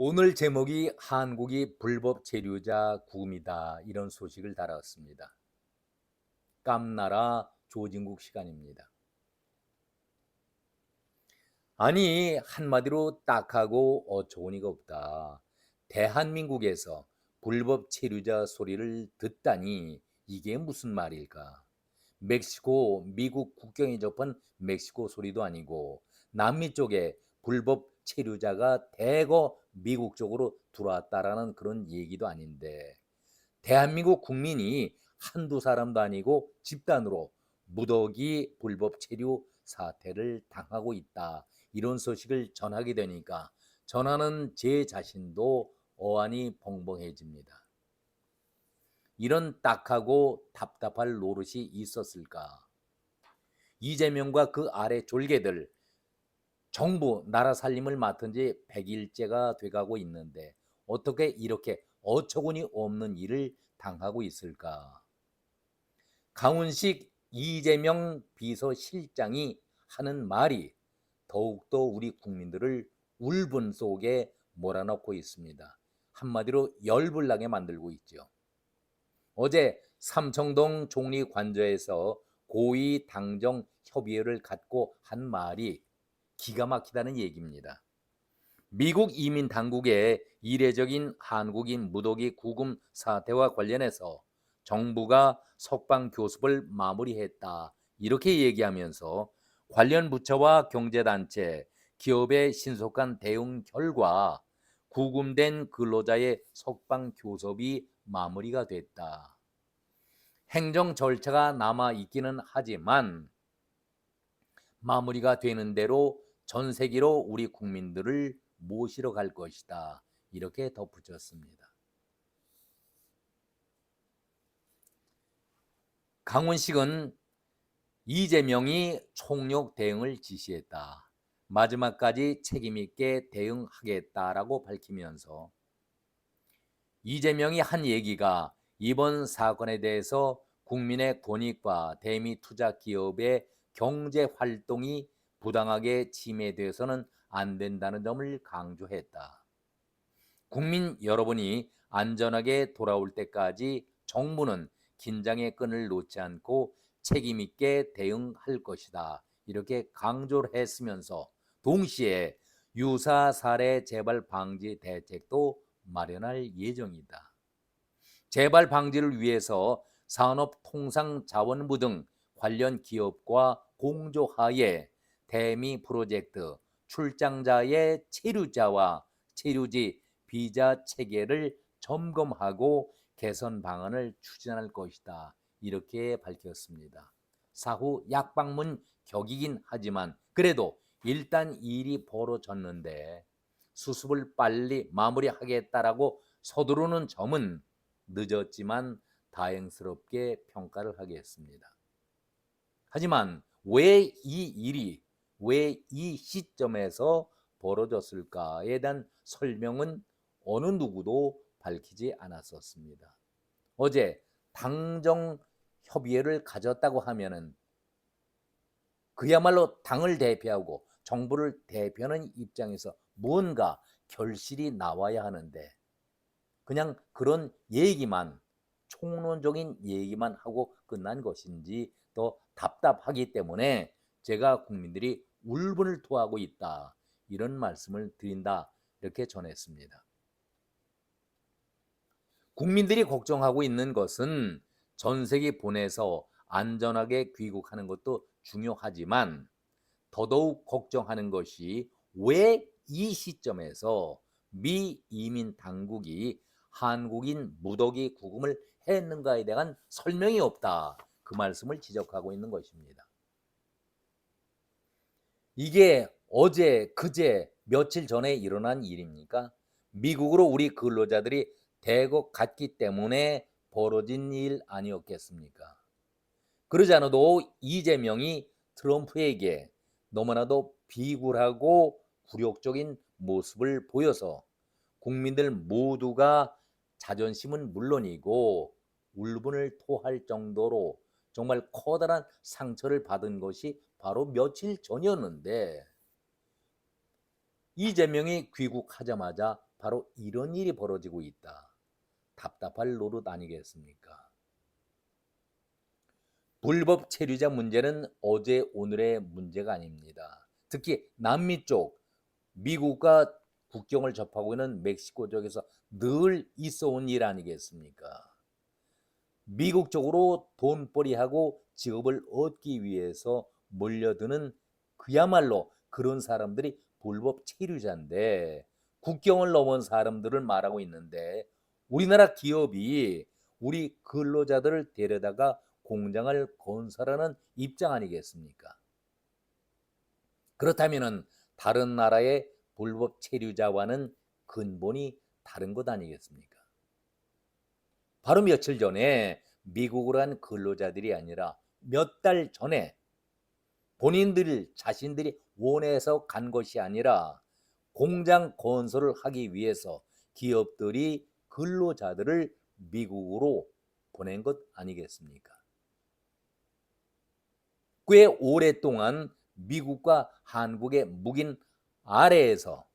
오늘 제목이 한국이 불법 체류자 구금이다 이런 소식을 달았습니다. 깜나라 조진국 시간입니다. 아니 한마디로 딱하고 어처구니가 없다. 대한민국에서 불법 체류자 소리를 듣다니 이게 무슨 말일까? 멕시코, 미국 국경에 접한 멕시코 소리도 아니고 남미 쪽에 불법 체류자가 대거 미국 쪽으로 들어왔다라는 그런 얘기도 아닌데 대한민국 국민이 한두 사람도 아니고 집단으로 무더기 불법 체류 사태를 당하고 있다. 이런 소식을 전하게 되니까 전하는 제 자신도 어안이 벙벙해집니다. 이런 딱하고 답답할 노릇이 있었을까? 이재명과 그 아래 졸개들 정부 나라 살림을 맡은 지 100일째가 돼가고 있는데 어떻게 이렇게 어처구니 없는 일을 당하고 있을까? 강훈식 이재명 비서실장이 하는 말이 더욱더 우리 국민들을 울분 속에 몰아넣고 있습니다. 한마디로 열불 나게 만들고 있죠. 어제 삼청동 종리관저에서 고위 당정 협의회를 갖고 한 말이 기가 막히다는 얘기입니다. 미국 이민 당국의 이례적인 한국인 무더기 구금 사태와 관련해서 정부가 석방 교섭을 마무리했다. 이렇게 얘기하면서 관련 부처와 경제단체, 기업의 신속한 대응 결과 구금된 근로자의 석방 교섭이 마무리가 됐다. 행정 절차가 남아 있기는 하지만 마무리가 되는 대로 전 세계로 우리 국민들을 모시러 갈 것이다. 이렇게 덧붙였습니다. 강훈식은 이재명이 총력 대응을 지시했다. 마지막까지 책임있게 대응하겠다라고 밝히면서 이재명이 한 얘기가 이번 사건에 대해서 국민의 권익과 대미 투자 기업의 경제 활동이 부당하게 침해돼서는 안 된다는 점을 강조했다. 국민 여러분이 안전하게 돌아올 때까지 정부는 긴장의 끈을 놓지 않고 책임 있게 대응할 것이다. 이렇게 강조를 했으면서 동시에 유사 사례 재발 방지 대책도 마련할 예정이다. 재발 방지를 위해서 산업통상자원부 등 관련 기업과 공조하에 대미 프로젝트, 출장자의 체류자와 체류지 비자 체계를 점검하고 개선 방안을 추진할 것이다. 이렇게 밝혔습니다. 사후 약방문 격이긴 하지만 그래도 일단 일이 벌어졌는데 수습을 빨리 마무리하겠다라고 서두르는 점은 늦었지만 다행스럽게 평가를 하겠습니다. 하지만 왜 이 일이 왜 이 시점에서 벌어졌을까에 대한 설명은 어느 누구도 밝히지 않았었습니다. 어제 당정 협의회를 가졌다고 하면은 그야말로 당을 대표하고 정부를 대표하는 입장에서 뭔가 결실이 나와야 하는데 그냥 그런 얘기만 총론적인 얘기만 하고 끝난 것인지 더 답답하기 때문에 제가 국민들이 울분을 토하고 있다 이런 말씀을 드린다 이렇게 전했습니다. 국민들이 걱정하고 있는 것은 전세기 보내서 안전하게 귀국하는 것도 중요하지만 더더욱 걱정하는 것이 왜 이 시점에서 미 이민 당국이 한국인 무더기 구금을 했는가에 대한 설명이 없다. 그 말씀을 지적하고 있는 것입니다. 이게 어제, 그제, 며칠 전에 일어난 일입니까? 미국으로 우리 근로자들이 대거 갔기 때문에 벌어진 일 아니었겠습니까? 그러지 않아도 이재명이 트럼프에게 너무나도 비굴하고 굴욕적인 모습을 보여서 국민들 모두가 자존심은 물론이고 울분을 토할 정도로 정말 커다란 상처를 받은 것이 바로 며칠 전이었는데 이재명이 귀국하자마자 바로 이런 일이 벌어지고 있다. 답답할 노릇 아니겠습니까? 불법 체류자 문제는 어제 오늘의 문제가 아닙니다. 특히 남미 쪽 미국과 국경을 접하고 있는 멕시코 쪽에서 늘 있어 온 일 아니겠습니까? 미국 쪽으로 돈벌이하고 직업을 얻기 위해서 몰려드는 그야말로 그런 사람들이 불법 체류자인데, 국경을 넘은 사람들을 말하고 있는데 우리나라 기업이 우리 근로자들을 데려다가 공장을 건설하는 입장 아니겠습니까? 그렇다면 다른 나라의 불법 체류자와는 근본이 다른 것 아니겠습니까? 바로 며칠 전에 미국으로 한 근로자들이 아니라 몇 달 전에 본인들 자신들이 원해서 간 것이 아니라 공장 건설을 하기 위해서 기업들이 근로자들을 미국으로 보낸 것 아니겠습니까? 꽤 오랫동안 미국과 한국의 묵인 아래에서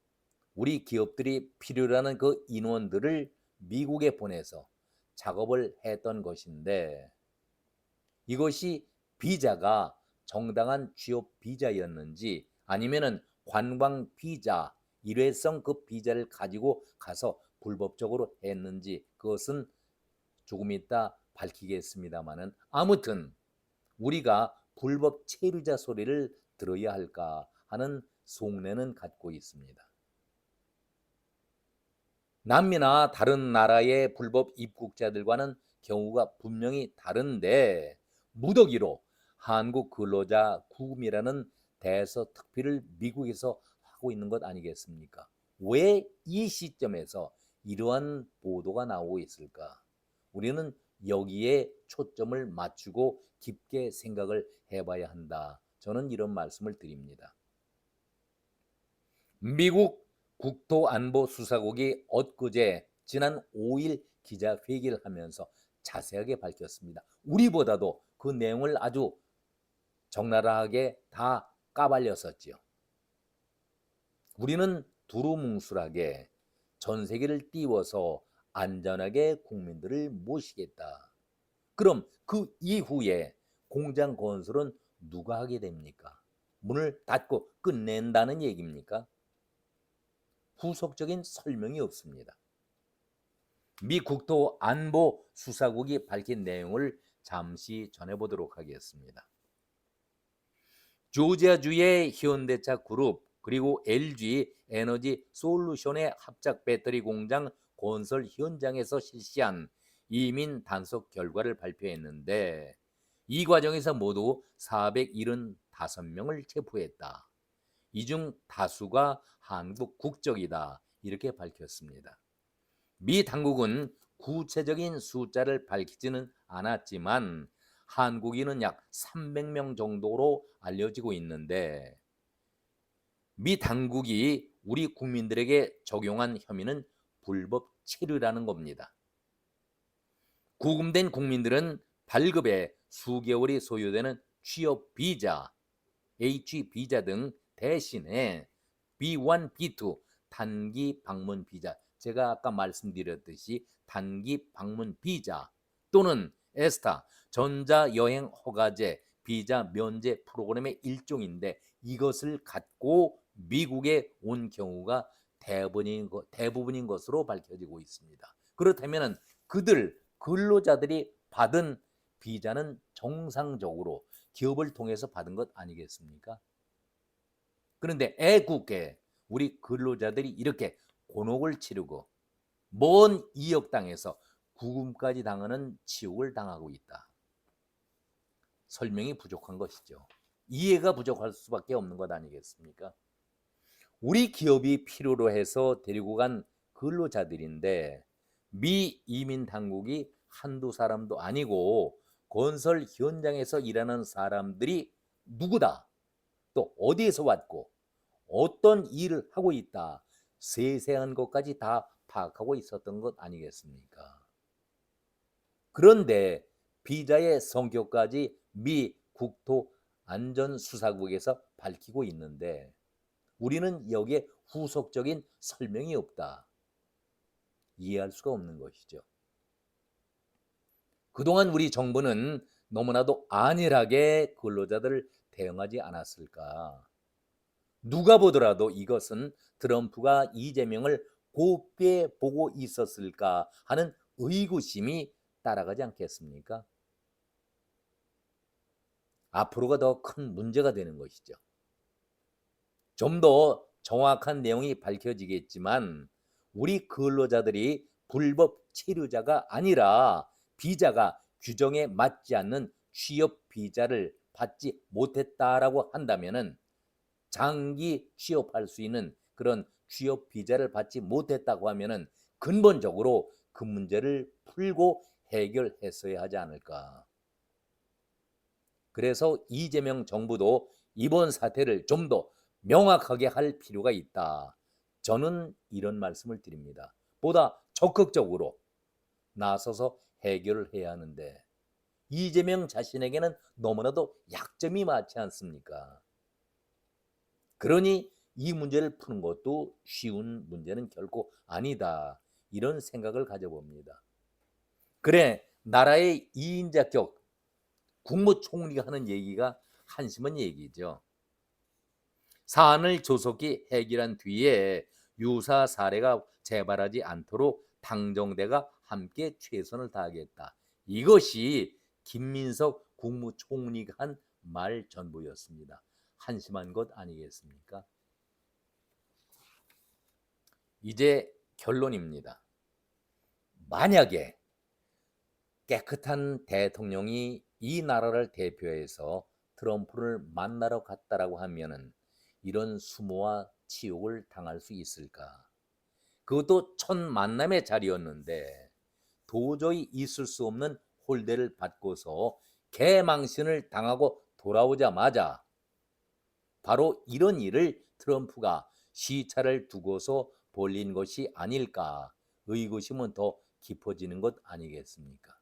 우리 기업들이 필요로 하는 그 인원들을 미국에 보내서 작업을 했던 것인데, 이것이 비자가 정당한 취업 비자였는지 아니면은 관광 비자, 일회성 그 비자를 가지고 가서 불법적으로 했는지 그것은 조금 이따 밝히겠습니다마는, 아무튼 우리가 불법 체류자 소리를 들어야 할까 하는 속내는 갖고 있습니다. 남미나 다른 나라의 불법 입국자들과는 경우가 분명히 다른데, 무더기로 한국 근로자 구금이라는 대서특필을 미국에서 하고 있는 것 아니겠습니까? 왜 이 시점에서 이러한 보도가 나오고 있을까? 우리는 여기에 초점을 맞추고 깊게 생각을 해봐야 한다. 저는 이런 말씀을 드립니다. 미국 국토안보수사국이 엊그제 지난 5일 기자회견을 하면서 자세하게 밝혔습니다. 우리보다도 그 내용을 아주 적나라하게 다 까발렸었지요. 우리는 두루뭉술하게 전 세계를 띄워서 안전하게 국민들을 모시겠다. 그럼 그 이후에 공장 건설은 누가 하게 됩니까? 문을 닫고 끝낸다는 얘기입니까? 후속적인 설명이 없습니다. 미 국토안보수사국이 밝힌 내용을 잠시 전해보도록 하겠습니다. 조지아주의 현대차 그룹 그리고 LG 에너지 솔루션의 합작 배터리 공장 건설 현장에서 실시한 이민 단속 결과를 발표했는데, 이 과정에서 모두 475명을 체포했다. 이 중 다수가 한국 국적이다. 이렇게 밝혔습니다. 미 당국은 구체적인 숫자를 밝히지는 않았지만 한국인은 약 300명 정도로 알려지고 있는데, 미 당국이 우리 국민들에게 적용한 혐의는 불법 체류라는 겁니다. 구금된 국민들은 발급에 수개월이 소요되는 취업 비자, H 비자 등 대신에 B1, B2 단기 방문 비자, 제가 아까 말씀드렸듯이 단기 방문 비자 또는 에스타 전자여행 허가제 비자 면제 프로그램의 일종인데, 이것을 갖고 미국에 온 경우가 대부분인 것으로 밝혀지고 있습니다. 그렇다면 그들 근로자들이 받은 비자는 정상적으로 기업을 통해서 받은 것 아니겠습니까? 그런데 애국에 우리 근로자들이 이렇게 곤혹을 치르고 먼 이역 땅에서 구금까지 당하는 치욕을 당하고 있다. 설명이 부족한 것이죠. 이해가 부족할 수밖에 없는 것 아니겠습니까? 우리 기업이 필요로 해서 데리고 간 근로자들인데 미 이민 당국이 한두 사람도 아니고 건설 현장에서 일하는 사람들이 누구다, 또 어디에서 왔고 어떤 일을 하고 있다, 세세한 것까지 다 파악하고 있었던 것 아니겠습니까? 그런데 비자의 성격까지 미 국토안전수사국에서 밝히고 있는데 우리는 여기에 후속적인 설명이 없다. 이해할 수가 없는 것이죠. 그동안 우리 정부는 너무나도 안일하게 근로자들을 대응하지 않았을까? 누가 보더라도 이것은 트럼프가 이재명을 곱게 보고 있었을까 하는 의구심이 따라가지 않겠습니까? 앞으로가 더 큰 문제가 되는 것이죠. 좀 더 정확한 내용이 밝혀지겠지만 우리 근로자들이 불법 체류자가 아니라 비자가 규정에 맞지 않는 취업 비자를 받지 못했다라고 한다면은 장기 취업할 수 있는 그런 취업 비자를 받지 못했다고 하면은 근본적으로 그 문제를 풀고 해결했어야 하지 않을까. 그래서 이재명 정부도 이번 사태를 좀 더 명확하게 할 필요가 있다. 저는 이런 말씀을 드립니다. 보다 적극적으로 나서서 해결을 해야 하는데 이재명 자신에게는 너무나도 약점이 많지 않습니까? 그러니 이 문제를 푸는 것도 쉬운 문제는 결코 아니다. 이런 생각을 가져봅니다. 그래, 나라의 2인자격 국무총리가 하는 얘기가 한심한 얘기죠. 사안을 조속히 해결한 뒤에 유사 사례가 재발하지 않도록 당정대가 함께 최선을 다하겠다. 이것이 김민석 국무총리가 한 말 전부였습니다. 한심한 것 아니겠습니까? 이제 결론입니다. 만약에 깨끗한 대통령이 이 나라를 대표해서 트럼프를 만나러 갔다라고 하면은 이런 수모와 치욕을 당할 수 있을까? 그것도 첫 만남의 자리였는데 도저히 있을 수 없는 홀대를 받고서 개망신을 당하고 돌아오자마자 바로 이런 일을 트럼프가 시차를 두고서 벌린 것이 아닐까 의구심은 더 깊어지는 것 아니겠습니까?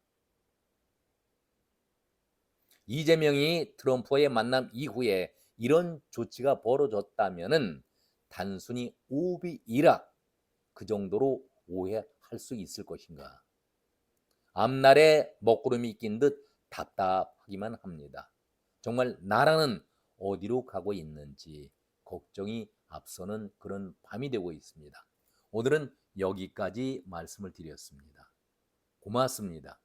이재명이 트럼프와의 만남 이후에 이런 조치가 벌어졌다면은 단순히 오비 일학 그 정도로 오해할 수 있을 것인가? 앞날에 먹구름이 낀 듯 답답하기만 합니다. 정말 나라는 어디로 가고 있는지 걱정이 앞서는 그런 밤이 되고 있습니다. 오늘은 여기까지 말씀을 드렸습니다. 고맙습니다.